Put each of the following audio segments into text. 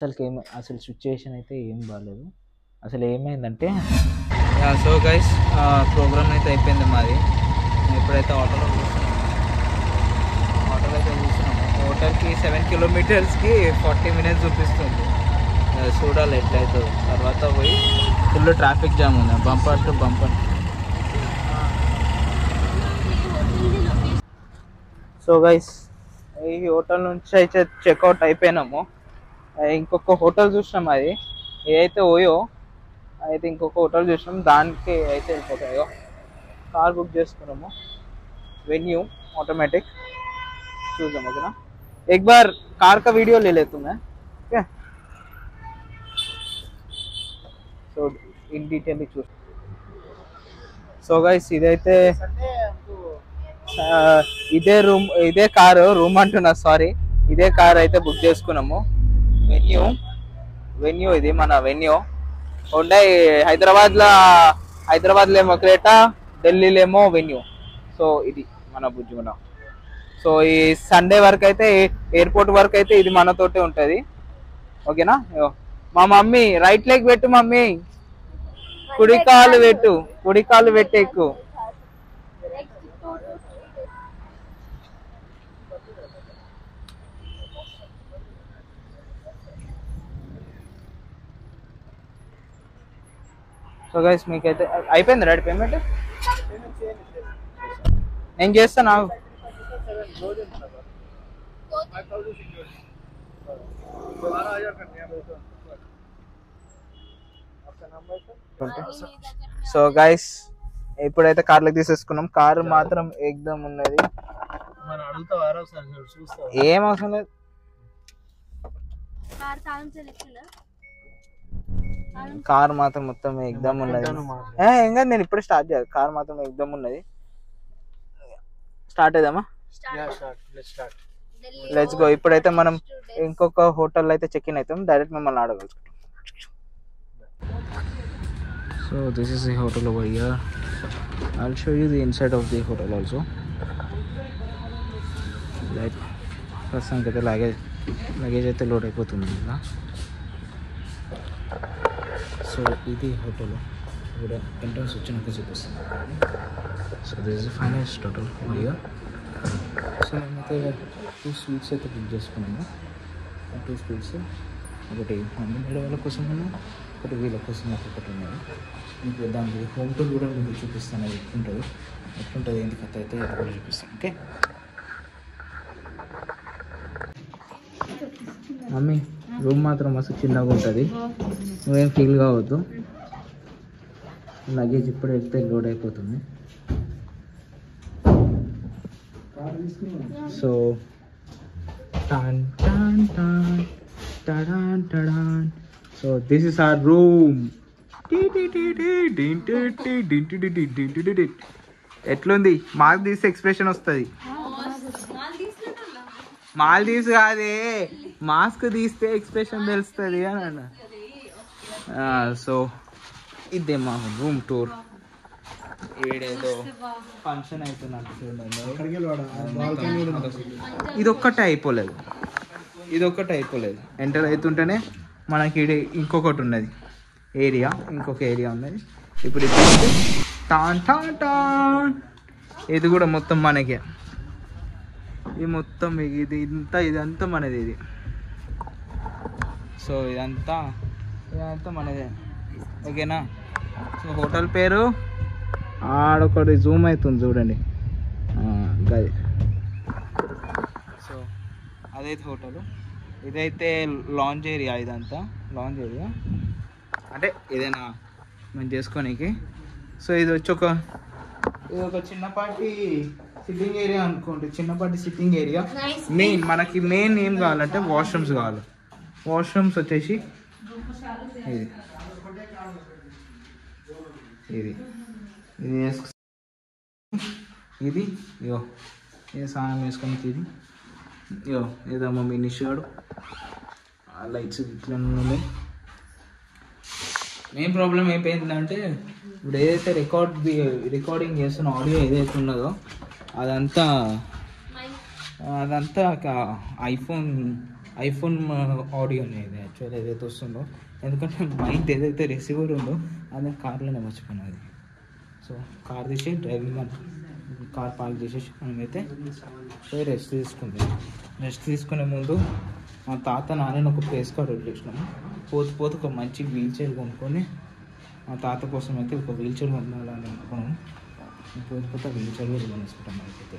అసలు సిచ్యుయేషన్ అయితే ఏం బాగాలేదు. అసలు ఏమైందంటే సో గైస్ ప్రోగ్రామ్ అయితే అయిపోయింది మాది. ఇప్పుడైతే హోటల్లో కూర్చున్నాము. హోటల్కి 7 కిలోమీటర్స్కి 40 minutes చూపిస్తుంది. చూడాలి ఎట్లయితుందో. తర్వాత పోయి ఫుల్ ట్రాఫిక్ జామ్ ఉంది, bumper to bumper. So guys ఈ హోటల్ నుంచి అయితే చెక్అవుట్ అయిపోయినాము. ఇంకొక హోటల్ చూసినాం, అది ఏదైతే ఓయో అయితే ఇంకొక హోటల్ చూసినాం, దానికి అయితే వెళ్ళిపోతాయో కార్ బుక్ చేసుకున్నాము. वेन्यू ऑटोमेटिक చూద్దాం ఓకేనా. एक बार कार का वीडियो ले लेता हूं मैं, ठीक है. సో ఇన్ డీటెయిల్ చూ. సో గైస్ ఇదైతే ఇదే కారు రూమ్ అంటున్నా, సారీ, ఇదే కార్ అయితే బుక్ చేసుకున్నాము. వెన్యూ ఇది మన వెన్యూ. హుండాయ్ హైదరాబాద్లో ఏమో క్రేటా, ఢిల్లీలో ఏమో వెన్యూ. సో ఇది మన బుజ్జిమన. సో ఈ సండే వరకు అయితే ఎయిర్పోర్ట్ వరకు అయితే ఇది మనతోటే ఉంటుంది, ఓకేనా. మా మమ్మీ రైట్ లెగ్ పెట్టు, మమ్మీ కుడి కాలు పెట్టు ఎక్కువ. సో గైస్ మీకైతే అయిపోయింది రైట్ పేమెంట్. నేను చేస్తాను. సో గైస్ ఇప్పుడైతే కార్లోకి తీసేసుకున్నాం. కారు మాత్రం ఏకదమ్ ఉన్నది, ఏం అవసరం లేదు. కార్ మాత్రం మొత్తం ఏకదమ్ ఉన్నది. ఏం కాదు, నేను ఇప్పుడే స్టార్ట్ చేయాలి. కార్ మాత్రం ఏకదమ్ ఉన్నది. స్టార్ట్ అయిదామా? Let's go. ఇప్పుడైతే మనం ఇంకొక హోటల్ అయితే చెక్ ఇన్ అవుతాం, డైరెక్ట్ మిమ్మల్ని ఆడగలుగుతాం. So this is the hotel over here. I'll show you the inside of the hotel also. Like ప్రస్తుతానికి అయితే లగేజ్ అయితే లోడ్ అయిపోతుంది కదా. సో ఇది హోటల్ కూడా ఎంట్రన్స్ వచ్చినాక చూపిస్తుంది. So this is final hotel over here. So మేమైతే 2 స్వీట్స్ అయితే బుక్ చేసుకున్నాము. 2 స్వీట్స్, ఒకటి మమ్మీ వాళ్ళ కోసం, ఒకటి వీళ్ళ కోసం ఒకటి ఉన్నాయి. మీకు దానికి హోమ్ టూర్ కూడా మీకు చూపిస్తాను, అది ఎట్లుంటుంది ఏంటి కథ అయితే అది కూడా చూపిస్తాను, ఓకే. మమ్మీ రూమ్ మాత్రం మస్తు చిన్నగా ఉంటుంది, నువ్వేం ఫీల్ కావద్దు. లగేజ్ ఇప్పుడు వెళ్తే లోడ్ అయిపోతుంది. సో టాన్ టాన్ టాన్ టడాన్ టడాన్. So this is our room. ఎట్లుంది? మాస్క్ తీస్తే ఎక్స్ప్రెషన్ వస్తుంది. మాల్దీవ్స్ కాదే, మాస్క్ తీస్తే ఎక్స్ప్రెషన్ తెలుస్తుంది అని అన్న. సో ఇదే మా రూమ్ టూర్. ఏడేదో ఫంక్షన్ అవుతున్నట్టు చూడండి. ఇదొక్కటే అయిపోలేదు, ఎంటర్ అవుతుంటేనే మనకి ఇంకొకటి ఉన్నది ఏరియా, ఇంకొక ఏరియా ఉన్నది. ఇప్పుడు టాన్ టాన్ టాన్. ఇది కూడా మొత్తం మనకే, ఇది మొత్తం ఇదంతా మనది ఇది. సో ఇదంతా మనదే, ఓకేనా. సో హోటల్ పేరు ఆడొకటి జూమ్ అవుతుంది చూడండి, గది. సో అదైతే హోటల్, ఇదైతే లాంజ్ ఏరియా. ఇదంతా లాంజ్ ఏరియా అంటే ఏదైనా మేము చేసుకోనికి. సో ఇది వచ్చి ఒక చిన్నపాటి సిట్టింగ్ ఏరియా అనుకోండి, చిన్నపాటి సిట్టింగ్ ఏరియా. మనకి మెయిన్ ఏం కావాలంటే వాష్రూమ్స్ కావాలి. వాష్రూమ్స్ వచ్చేసి ఇది ఇగో ఏ స్నానం వేసుకొని ఇది ఇగో ఏదమ్మా మీ నిషాడు లైట్స్ ఇట్లా ఉన్నాయి. మెయిన్ ప్రాబ్లం అయిపోయిందంటే ఇప్పుడు ఏదైతే రికార్డింగ్ చేస్తున్న ఆడియో ఏదైతే ఉన్నదో అదంతా ఐఫోన్ ఐఫోన్ ఆడియో అనేది యాక్చువల్ ఏదైతే వస్తుందో, ఎందుకంటే మైక్ ఏదైతే రిసీవర్ ఉందో అది కార్లోనే మర్చిపోయినది. సో కార్ తీసి డ్రైవింగ్ కార్ పార్క్ చేసేసి మనమైతే పోయి రెస్ట్ తీసుకుంటాం. రెస్ట్ తీసుకునే ముందు మా తాత నాన్నని ఒక ప్లేస్ కాడ వదిలేసినాము. పోతూ ఒక మంచి వీల్ చైర్ కొనుక్కొని మా తాత కోసం అయితే ఒక వీల్ చైర్ కొనాలని అనుకున్నాము. పోతే వీల్ చైర్ కూడా కొనేసుకుంటాం. మనకైతే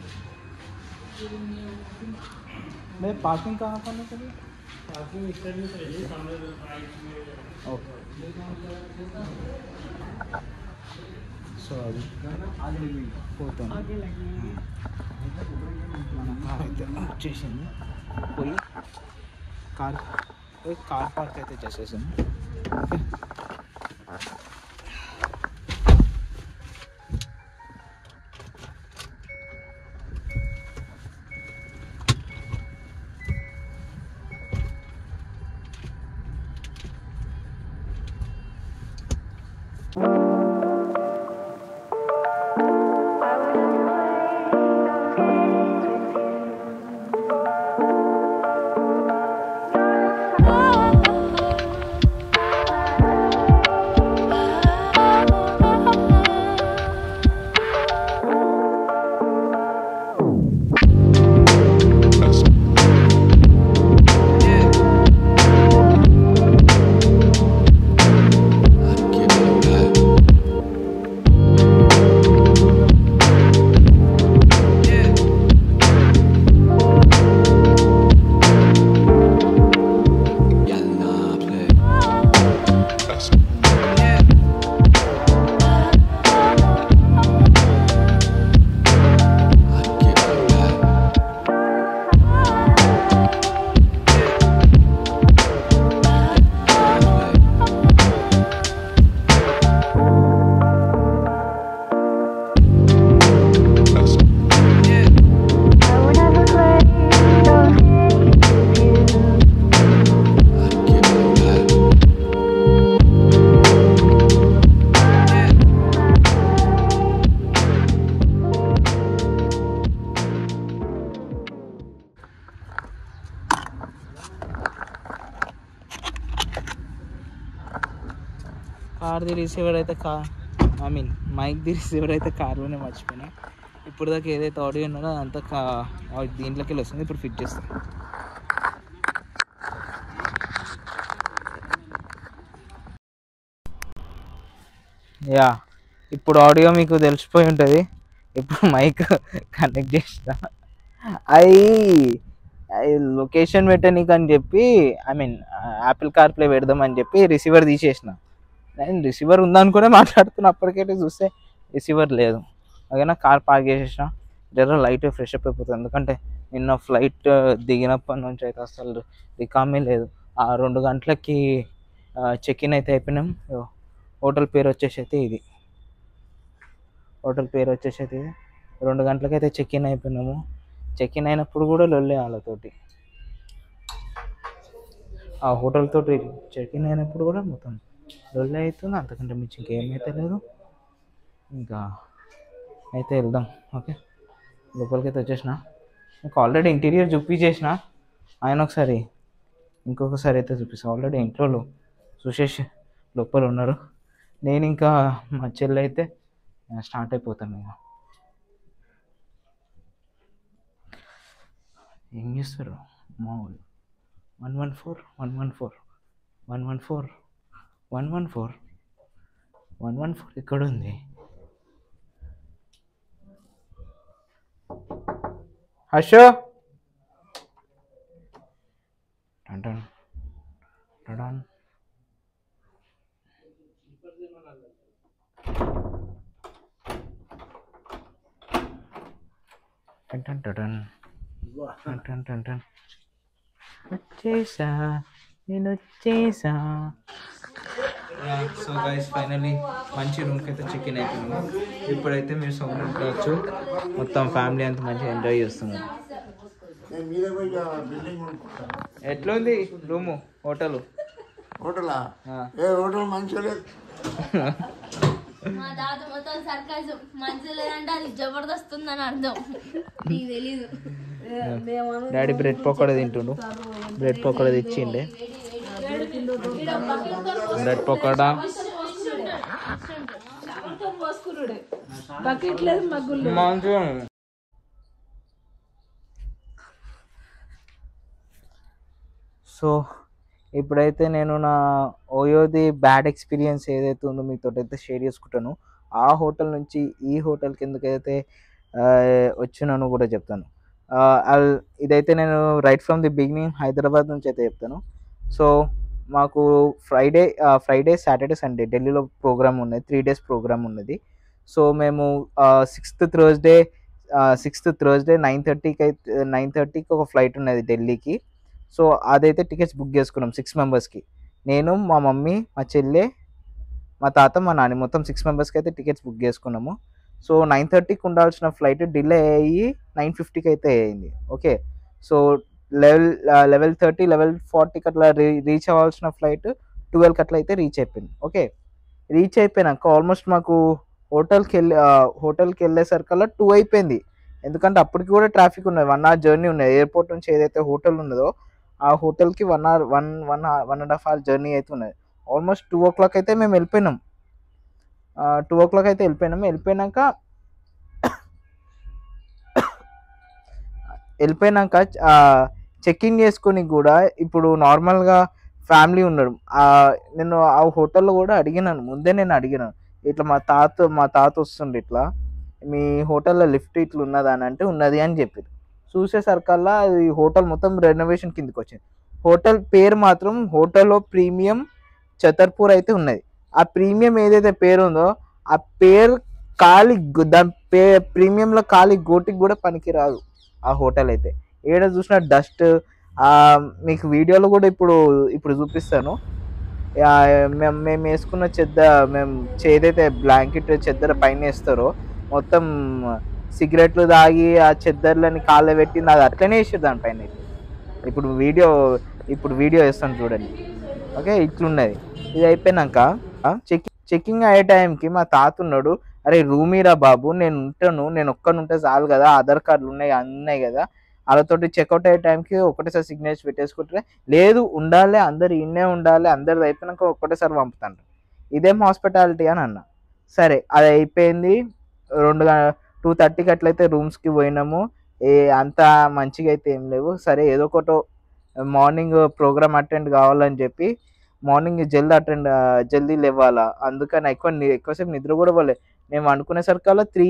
పార్కింగ్ కాకుండా ఓకే. సో అది పోతాం. మన కార్ అయితే వచ్చేసింది. పోయి కార్ పార్క్ అయితే చేసేసాము. ఓకే. కార్ది రిసీవర్ అయితే మైక్ది రిసీవర్ అయితే కార్లోనే మర్చిపోయినా. ఇప్పుడు దాకా ఏదైతే ఆడియో ఉన్నదో అదంతా దీంట్లోకి వెళ్ళి వస్తుంది. ఇప్పుడు ఫిట్ చేస్తాం. యా, ఇప్పుడు ఆడియో మీకు తెలిసిపోయి ఉంటుంది. ఇప్పుడు మైక్ కనెక్ట్ చేస్తా. అది లొకేషన్ పెట్టనీకి అని చెప్పి యాపిల్ కార్ ప్లే పెడదామని చెప్పి రిసీవర్ తీసేసిన. నేను రిసీవర్ ఉందనుకునే మాట్లాడుతున్నా. అప్పటికైతే చూస్తే రిసీవర్ లేదు. ఓకేనా, కార్ పార్క్ చేసేసిన. జర లైట్ ఫ్రెష్ అప్ అయిపోతుంది. ఎందుకంటే నిన్న ఫ్లైట్ దిగినప్పటి నుంచి అయితే అసలు రికామే లేదు. 2 గంటలకి చెక్ ఇన్ అయితే అయిపోయినాం. హోటల్ పేరు వచ్చేసి అయితే ఇది. 2 గంటలకైతే చెక్ ఇన్ అయిపోయినాము. చెక్ ఇన్ అయినప్పుడు కూడా లొల్లే వాళ్ళతోటి. ఆ హోటల్ తోటి చెక్ ఇన్ అయినప్పుడు కూడా మొత్తం లొల్లే అవుతుంది. అంతకంటే మించి ఇంకేమైతే లేదు. ఇంకా అయితే వెళ్దాం. ఓకే, లోపలికి అయితే వచ్చేసిన. మీకు ఆల్రెడీ ఇంటీరియర్ చూపించేసిన. ఆయన ఇంకొకసారి అయితే చూపిస్తాను. ఆల్రెడీ ఇంట్లో చూసేసి లోపల ఉన్నారు. నేను ఇంకా మా చెల్లి అయితే స్టార్ట్ అయిపోతాను. ఇక ఏం చేస్తారు మా వాళ్ళు. 114 ఇక్కడ ఉంది. హర్షో టన్ వచ్చేసా. సో గైస్, ఫైనలీ మంచి రూమ్కి అయితే చెక్ ఇన్ అయిపోయినాము. ఇప్పుడైతే మీరు సౌండ్ ఉండవచ్చు. మొత్తం ఫ్యామిలీ అంతా మంచిగా ఎంజాయ్ చేస్తున్నారు. ఎట్లుంది రూము? హోటల్ మంచిగా లేదు. మా తాత మొత్తం సర్కస్ మంచిగా లేదంటే అది జబర్దస్త్ ఉందని అర్థం. నీకు తెలీదు. డాడీ బ్రెడ్ పకోడా తింటుండు. బ్రెడ్ పకోడా తెచ్చిండే. బ్రెడ్ పకోడా మంచిగా. సో ఇప్పుడైతే నేను నా ఓయోది బ్యాడ్ ఎక్స్పీరియన్స్ ఏదైతే ఉందో మీతో అయితే షేర్ చేసుకుంటాను. ఆ హోటల్ నుంచి ఈ హోటల్కి ఎందుకైతే వచ్చినాను కూడా చెప్తాను. ఇదైతే నేను right from the beginning Hyderabad నుంచి అయితే చెప్తాను. సో మాకు ఫ్రైడే సాటర్డే సండే ఢిల్లీలో ప్రోగ్రామ్ ఉన్నది, 3 days ప్రోగ్రామ్ ఉన్నది. సో మేము 6th థర్స్డే 9:30కి ఒక ఫ్లైట్ ఉన్నది ఢిల్లీకి. సో అదైతే టికెట్స్ బుక్ చేసుకున్నాం 6 members. నేను, మా మమ్మీ, మా చెల్లె, మా తాత, మా నాని మొత్తం 6 members అయితే టికెట్స్ బుక్ చేసుకున్నాము. సో 9:30కి ఉండాల్సిన ఫ్లైట్ డిలే అయ్యి 9:50కి అయితే అయింది. ఓకే, సో 11:30 11:40కి అట్లా రీచ్ అవ్వాల్సిన ఫ్లైట్ 12కి అట్లా అయితే రీచ్ అయిపోయింది. ఓకే, రీచ్ అయిపోయినాక ఆల్మోస్ట్ మాకు హోటల్కి వెళ్ళేసరికల్లా 2 అయిపోయింది. ఎందుకంటే అప్పటికి కూడా ట్రాఫిక్ ఉన్నది, 1 hour జర్నీ ఉన్నది. ఎయిర్పోర్ట్ నుంచి ఏదైతే హోటల్ ఉన్నదో ఆ హోటల్కి 1.5 hour జర్నీ అయితే ఉన్నది. ఆల్మోస్ట్ 2 o'clock అయితే మేము వెళ్ళిపోయినాం. 2 o'clock అయితే వెళ్ళిపోయినాక చెక్-ఇన్ చేసుకొని కూడా ఇప్పుడు నార్మల్గా ఫ్యామిలీ ఉన్నారు. నేను ఆ హోటల్లో కూడా ముందే నేను అడిగినాను, ఇట్లా మా తాత వస్తుండే, ఇట్లా మీ హోటల్లో లిఫ్ట్ ఇట్లా ఉన్నదా అని అంటే ఉన్నది అని చెప్పారు. చూసేసరికల్లా అది హోటల్ మొత్తం రెనోవేషన్ కిందకి వచ్చింది. హోటల్ పేరు మాత్రం హోటల్లో ప్రీమియం ఛతర్పూర్ అయితే ఉన్నది. ఆ ప్రీమియం ఏదైతే పేరు ఉందో ఆ పేరు దాని ప్రీమియంలో ఖాళీ గోటికి కూడా పనికిరాదు ఆ హోటల్ అయితే. ఏడ చూసిన డస్ట్. మీకు వీడియోలో కూడా ఇప్పుడు చూపిస్తాను. మేము వేసుకున్న మేము ఏదైతే బ్లాంకెట్ చెద్దర పైన వేస్తారో మొత్తం సిగరెట్లు తాగి ఆ చెద్దర్లని కాళ్ళ పెట్టింది, అది అట్లనే వేసారు దానిపైన. ఇప్పుడు వీడియో వేస్తాను చూడండి. ఓకే, ఇట్లున్నది. ఇది అయిపోయినాక చెక్కింగ్ అయ్యే టైంకి మా తాత ఉన్నాడు, అరే రూమీరా బాబు, నేను ఒక్కనుంటే చాలు కదా, ఆధార్ కార్డులు ఉన్నాయి అన్నీ కదా, వాళ్ళతోటి చెక్అవుట్ అయ్యే టైంకి ఒకటేసారి సిగ్నేచర్ పెట్టేసుకుంటే, లేదు ఉండాలి, అందరు ఇన్నే ఉండాలి, అందరిది అయిపోయినాక ఒక్కటేసారి పంపుతాను, ఇదేం హాస్పిటాలిటీ అని అన్న. సరే అది అయిపోయింది. 2:30కి అట్లయితే రూమ్స్కి పోయినాము. అంత మంచిగా అయితే ఏం లేవు. సరే ఏదో ఒకటో మార్నింగ్ ప్రోగ్రామ్ అటెండ్ కావాలని చెప్పి మార్నింగ్ జల్దీ లేవాలా, అందుకని ఎక్కువసేపు నిద్ర కూడా పోలే. మేము అనుకునేసరికల్లా 3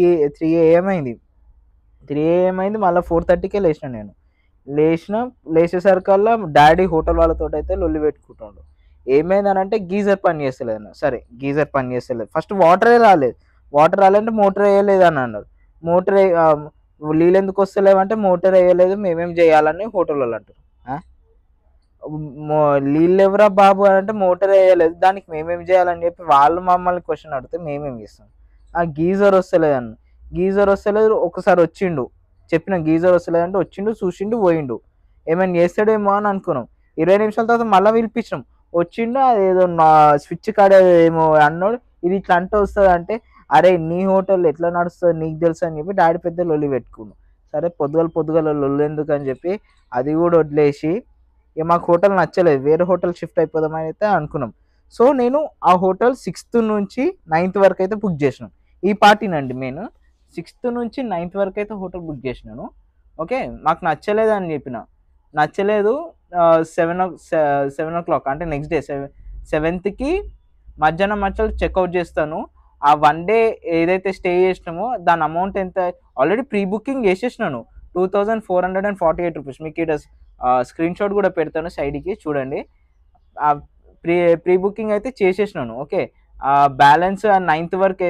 AM అయింది. మళ్ళీ 4:30కే లేచిన. లేచేసరికల్లా డాడీ హోటల్ వాళ్ళతో అయితే లొల్లి పెట్టుకుంటాడు. ఏమైందని అంటే గీజర్ పని చేస్తలేదు. సరే గీజర్ పని చేస్తలేదు, ఫస్ట్ వాటర్ రాలేదంటే మోటార్ వేయలేదు అని అన్నారు. నీళ్ళు ఎందుకు వస్తలేవంటే మోటార్ వేయలేదు, మేమేం చేయాలని హోటల్ వాళ్ళు అంటారు. నీళ్ళు ఎవరా బాబు అని అంటే మోటార్ వేయలేదు, దానికి మేమేం చేయాలని చెప్పి వాళ్ళు మమ్మల్ని క్వశ్చన్ అడిగితే మేమేం చేస్తాం. గీజర్ వస్తలేదు. ఒకసారి వచ్చిండు, చెప్పిన గీజర్ వస్తలేదంటే వచ్చిండు, చూసిండు, పోయిండు. ఏమైనా చేస్తాడేమో అని అనుకున్నాం. 20 నిమిషాల తర్వాత మళ్ళీ పిలిపించినాం. వచ్చిండు, అదేదో స్విచ్ కాడ ఏమో అన్నాడు. ఇది ఇట్లా అంటే వస్తుంది అంటే, అరే నీ హోటల్ ఎట్లా నడుస్తుంది నీకు తెలుసు అని చెప్పి డాడీ పెద్ద లొల్లి పెట్టుకున్నాం. సరే పొద్దుగల లొల్లి ఎందుకు అని చెప్పి అది కూడా వదిలేసి, ఇక మాకు హోటల్ నచ్చలేదు, వేరే హోటల్ షిఫ్ట్ అయిపోదామని అయితే అనుకున్నాం. సో నేను ఆ హోటల్ 6th నుంచి 9th వరకు అయితే బుక్ చేసినాను. ఈ పార్టీనండి నేను 6th నుంచి 9th వరకు అయితే హోటల్ బుక్ చేసినాను. ఓకే, మాకు నచ్చలేదు అని నచ్చలేదు. 7 o'clock అంటే నెక్స్ట్ డే 7th మధ్యాహ్నం చెక్అవుట్ చేస్తాను. ఆ 1 day ఏదైతే స్టే చేసినామో దాని అమౌంట్ ఎంత, ఆల్రెడీ ప్రీ బుకింగ్ చేసేసినాను, 2448 రూపీస్. మీకు ఇక్కడ స్క్రీన్ షాట్ కూడా పెడతాను సైడ్కి చూడండి. ప్రీ బుకింగ్ అయితే చేసేసినాను. ఓకే, బ్యాలెన్స్ 9th వరకు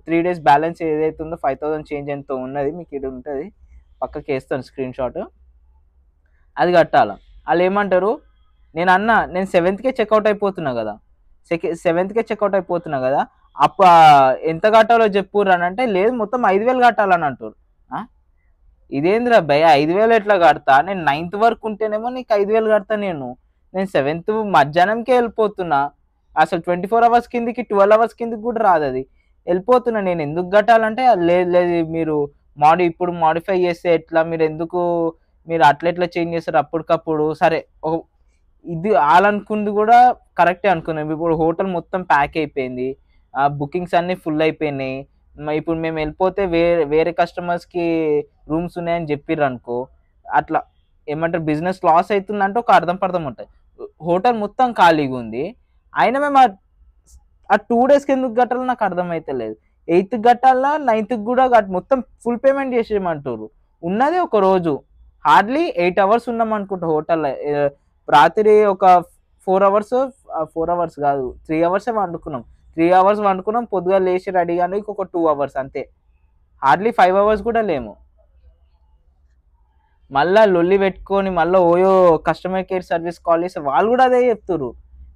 3 days బ్యాలెన్స్ ఏదైతే ఉందో 5000 చేంజ్ ఎంతో ఉన్నది, మీకు ఇక్కడ ఉంటుంది, పక్కకి వేస్తాను స్క్రీన్ షాట్, అది కట్టాలి. వాళ్ళు ఏమంటారు, నేను 7th చెక్అవుట్ అయిపోతున్నా కదా, 7th చెక్అవుట్ అయిపోతున్నా కదా, ఎంత కట్టాలో చెప్పుర్రు అని అంటే, లేదు మొత్తం 5000 కట్టాలని అంటారు. ఇదేంద్రా భయ 5000 ఎట్లా కడతా, నేను 9th వరకు ఉంటేనేమో నీకు 5000 కడతా, నేను 7th మధ్యాహ్నంకే వెళ్ళిపోతున్నా, అసలు 24 hours కిందికి 12 hours కిందికి కూడా రాదు, అది వెళ్ళిపోతున్నా, నేను ఎందుకు కట్టాలంటే లేదు మీరు ఇప్పుడు మాడిఫై చేస్తే ఎట్లా, మీరు అట్లా చేంజ్ చేస్తారు అప్పటికప్పుడు. సరే ఇది వాళ్ళనుకుంది కూడా కరెక్టే అనుకున్నాం. ఇప్పుడు హోటల్ మొత్తం ప్యాక్ అయిపోయింది, బుకింగ్స్ అన్నీ ఫుల్ అయిపోయినాయి. ఇప్పుడు మేము వెళ్ళిపోతే వేరే కస్టమర్స్కి రూమ్స్ ఉన్నాయని చెప్పిర్రు అనుకో, అట్లా ఏమంటారు బిజినెస్ లాస్ అవుతుందంటే ఒక అర్థం ఉంటుంది. హోటల్ మొత్తం ఖాళీగా ఉంది, అయినా మేము ఆ 2 డేస్కి ఎందుకు కట్టాలో నాకు అర్థమైతలేదు. 8th కట్టాలా 9th కూడా మొత్తం ఫుల్ పేమెంట్ చేసేయమంటారు. ఉన్నది ఒక రోజు, హార్డ్లీ 8 అవర్స్ ఉన్నాం అనుకుంటా హోటల్లో. రాత్రి ఒక 4 అవర్స్, 4 అవర్స్ కాదు 3 అవర్సే వండుకున్నాం. 3 అవర్స్ వండుకున్నాం, పొద్దుగా లేచి రెడీ కానీ ఒక 2 అవర్స్ అంతే, హార్డ్లీ 5 అవర్స్ కూడా లేము. మళ్ళీ లొల్లి పెట్టుకొని మళ్ళీ OYO customer care service call చేస్తే వాళ్ళు కూడా అదే చెప్తారు,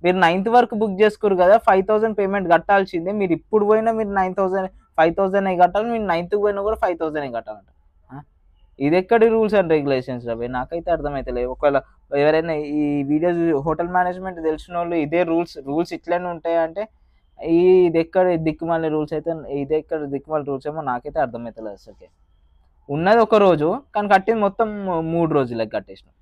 మీరు 9th వరకు బుక్ చేసుకోరు కదా, 5,000 పేమెంట్ కట్టాల్సిందే, మీరు ఇప్పుడు పోయినా మీరు 9,000 5,000 కట్టాలి, మీరు 9th పోయినా కూడా 5,000 కట్టాలంట. ఇది ఎక్కడి రూల్స్ అండ్ రెగ్యులేషన్స్ రవి, నాకైతే అర్థమవుతలేదు. ఒకవేళ ఎవరైనా ఈ వీడియోస్ హోటల్ మేనేజ్మెంట్ తెలిసిన వాళ్ళు ఇదే రూల్స్ ఇట్లనే ఉంటాయంటే ఇది ఎక్కడ దిక్కుమాలి రూల్స్ అయితే, ఇది ఎక్కడ దిక్కుమాలి రూల్స్ ఏమో నాకైతే అర్థమవుతలేదు అసలుకి. ఉన్నది ఒక రోజు కానీ కట్టింది మొత్తం 3 రోజులకి కట్టేసినాం.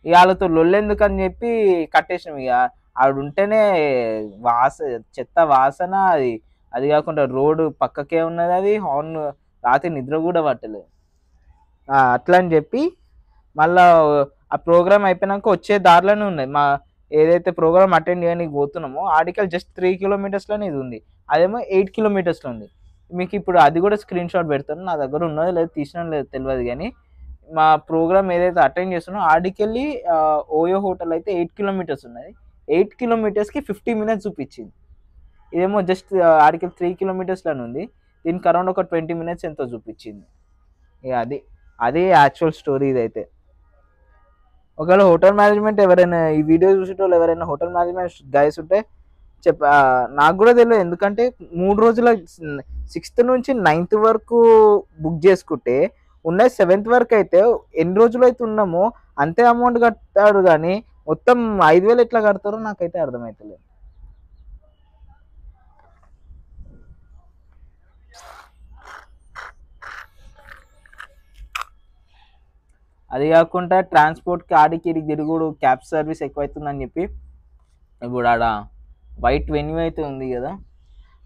ఇక వాళ్ళతో లొల్లెందుకు అని చెప్పి కట్టేసినాం. ఇక ఆవిడ ఉంటేనే చెత్త వాసన, అది కాకుండా రోడ్డు పక్కకే ఉన్నది, అది హార్న్, రాత్రి నిద్ర కూడా పట్టలేదు. అట్లా అని చెప్పి మళ్ళా ఆ ప్రోగ్రామ్ అయిపోయినాక వచ్చే దారిలోనే ఉన్నాయి, ఏదైతే ప్రోగ్రామ్ అటెండ్ చేయడానికి పోతున్నామో ఆడికల్ జస్ట్ 3 కిలోమీటర్స్లోనే ఇది ఉంది, అదేమో 8 కిలోమీటర్స్లో ఉంది. మీకు ఇప్పుడు అది కూడా స్క్రీన్ షాట్ పెడతాను, నా దగ్గర ఉన్నది లేదు తీసినా లేదు తెలియదు, కానీ మా ప్రోగ్రామ్ ఏదైతే అటెండ్ చేస్తున్నో ఆడికెళ్ళి ఓయో హోటల్ అయితే 8 కిలోమీటర్స్ ఉన్నది, 8 కిలోమీటర్స్కి 50 మినిట్స్ చూపించింది. ఇదేమో జస్ట్ ఆడికెళ్ళి 3 కిలోమీటర్స్లోనే ఉంది, దీనికి అరౌండ్ ఒక 20 మినిట్స్ ఎంతో చూపించింది. ఇక అది యాక్చువల్ స్టోరీ ఇదైతే. ఒకవేళ హోటల్ మేనేజ్మెంట్ ఎవరైనా ఈ వీడియో చూసేటోళ్ళు ఎవరైనా హోటల్ మేనేజ్మెంట్ గైస్ ఉంటే నాకు కూడా తెలియదు, ఎందుకంటే 3 రోజుల 6th నుంచి 9th వరకు బుక్ చేసుకుంటే ఉన్నది 7th వరకు అయితే ఎన్ని రోజులు అయితే ఉన్నామో అంతే అమౌంట్ కట్టాడు, కానీ మొత్తం 5,000 ఎట్లా కడతారో నాకైతే అర్థమవుతలేదు. అది కాకుండా ట్రాన్స్పోర్ట్కి ఆడికి తిరుగుడు, క్యాబ్ సర్వీస్ ఎక్కువైతుందని చెప్పి ఇప్పుడు ఆడ వైట్ వెన్యూ అయితే ఉంది కదా,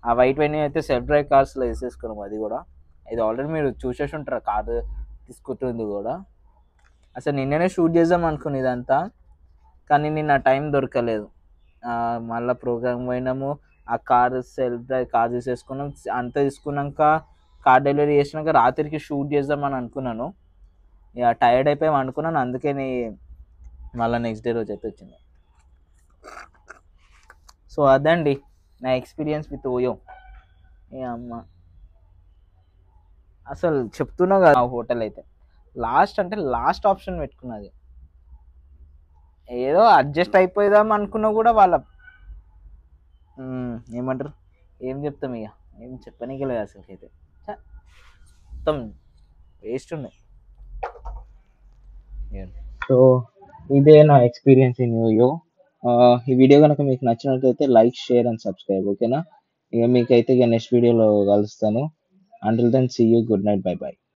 ఆ వైట్ వెన్యూ అయితే సెల్ఫ్ డ్రైవ్ కార్స్లో వేసేసుకున్నాం. అది కూడా ఇది ఆల్రెడీ మీరు చూసేసి ఉంటారు, కారు తీసుకుంటుంది కూడా. అసలు నిన్ననే షూట్ చేద్దాం అనుకుని ఇదంతా, కానీ నిన్న టైం దొరకలేదు. మళ్ళీ ప్రోగ్రామ్ పోయినాము, ఆ కారు సెల్ఫ్ డ్రైవ్ కార్ తీసేసుకున్నాం. అంతా తీసుకున్నాక కార్ డెలివరీ చేసినాక రాత్రికి షూట్ చేద్దామని అనుకున్నాను, ఇక టైర్డ్ అయిపోయి అనుకున్నాను, అందుకే మళ్ళీ నెక్స్ట్ డే రోజు అయితే వచ్చింది. సో అదండి నా ఎక్స్పీరియన్స్ విత్ ఓయో. ఏ అమ్మ అసలు చెప్తున్నా కదా, హోటల్ అయితే లాస్ట్ ఆప్షన్ పెట్టుకున్నది, ఏదో అడ్జస్ట్ అయిపోదాం అనుకున్నా కూడా వాళ్ళ ఏమంటారు, ఏం చెప్తాం, ఇక ఏం చెప్పనీకి లేదు అసలుకైతే, మొత్తం వేస్ట్ ఉన్నాయి. సో ఇదే నా ఎక్స్పీరియన్స్ ఇన్ ఓయో. ఈ వీడియో కనుక మీకు నచ్చినట్లయితే లైక్, షేర్ అండ్ సబ్స్క్రైబ్, ఓకేనా? ఇక మీకైతే ఇక నెక్స్ట్ వీడియోలో కలుస్తాను. Until then see you, good night, bye by.